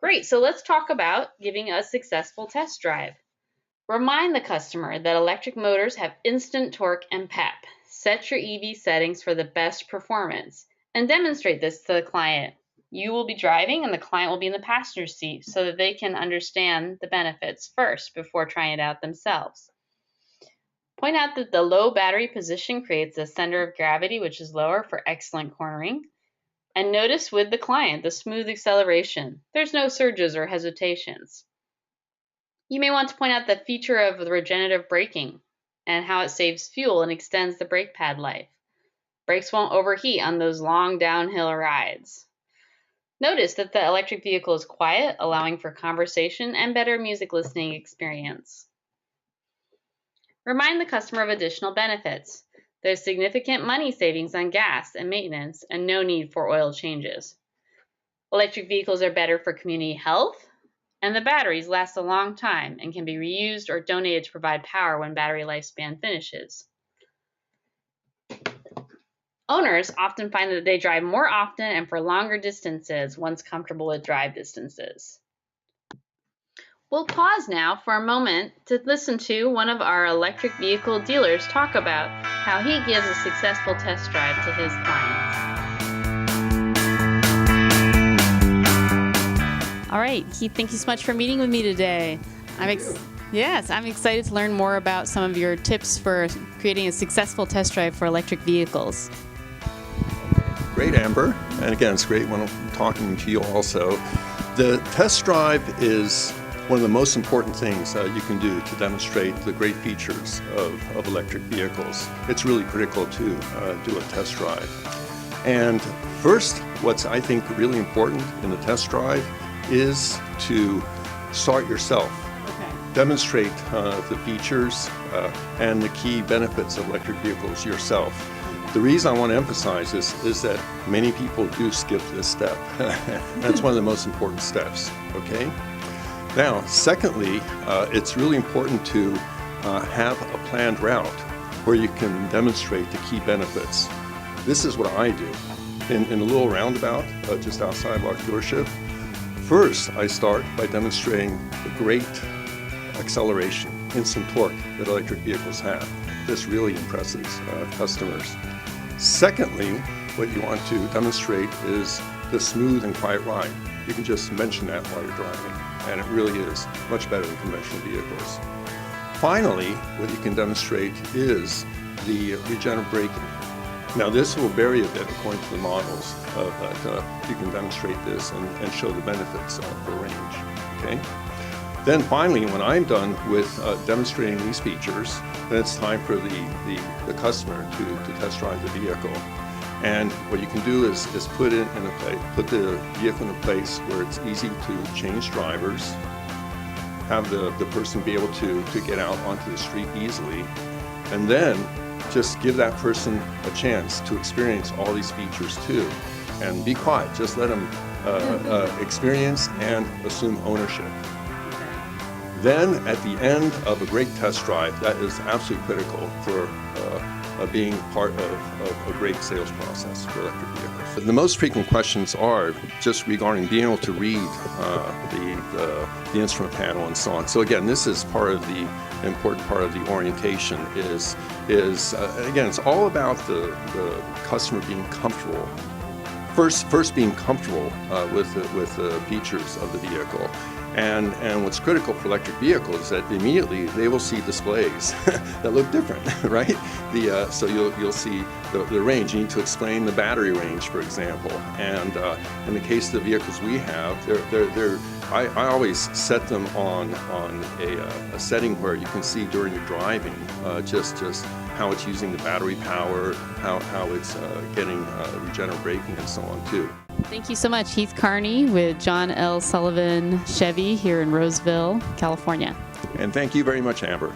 Great, so let's talk about giving a successful test drive. Remind the customer that electric motors have instant torque and pep. Set your EV settings for the best performance and demonstrate this to the client. You will be driving and the client will be in the passenger seat so that they can understand the benefits first before trying it out themselves. Point out that the low battery position creates a center of gravity which is lower for excellent cornering. And notice with the client the smooth acceleration. There's no surges or hesitations. You may want to point out the feature of the regenerative braking and how it saves fuel and extends the brake pad life. Brakes won't overheat on those long downhill rides. Notice that the electric vehicle is quiet, allowing for conversation and better music listening experience. Remind the customer of additional benefits. There's significant money savings on gas and maintenance and no need for oil changes. Electric vehicles are better for community health, and the batteries last a long time and can be reused or donated to provide power when battery lifespan finishes. Owners often find that they drive more often and for longer distances once comfortable with drive distances. We'll pause now for a moment to listen to one of our electric vehicle dealers talk about how he gives a successful test drive to his clients. All right, Keith, thank you so much for meeting with me today. I'm excited to learn more about some of your tips for creating a successful test drive for electric vehicles. Great, Amber. And again, it's great when I'm talking to you also. The test drive is one of the most important things you can do to demonstrate the great features of electric vehicles. It's really critical to do a test drive. And first, what's I think really important in the test drive is to start yourself. Okay. Demonstrate the features and the key benefits of electric vehicles yourself. The reason I want to emphasize this is that many people do skip this step. That's one of the most important steps, okay? Now, secondly, it's really important to have a planned route where you can demonstrate the key benefits. This is what I do. In a little roundabout just outside our dealership, first I start by demonstrating the great acceleration, instant torque that electric vehicles have. This really impresses customers. Secondly, what you want to demonstrate is the smooth and quiet ride. You can just mention that while you're driving, and it really is much better than conventional vehicles. Finally, what you can demonstrate is the regenerative braking. Now, this will vary a bit according to the models, but you can demonstrate this and show the benefits for range. Okay. Then finally, when I'm done with demonstrating these features, then it's time for the customer to test drive the vehicle. And what you can do is put the vehicle in a place where it's easy to change drivers, have the person be able to get out onto the street easily, and then just give that person a chance to experience all these features too. And be quiet, just let them experience and assume ownership. Then at the end of a great test drive, that is absolutely critical for being part of a great sales process for electric vehicles. The most frequent questions are just regarding being able to read the instrument panel and so on. So again, this is part of the important part of the orientation is again, it's all about the customer being comfortable. First being comfortable with the features of the vehicle. And what's critical for electric vehicles is that immediately they will see displays that look different, right? So you'll see the range. You need to explain the battery range, for example. And in the case of the vehicles we have, I always set them on a setting where you can see during your driving just how it's using the battery power, how it's getting regenerative braking and so on too. Thank you so much, Heath Carney with John L. Sullivan Chevy here in Roseville, California. And thank you very much, Amber.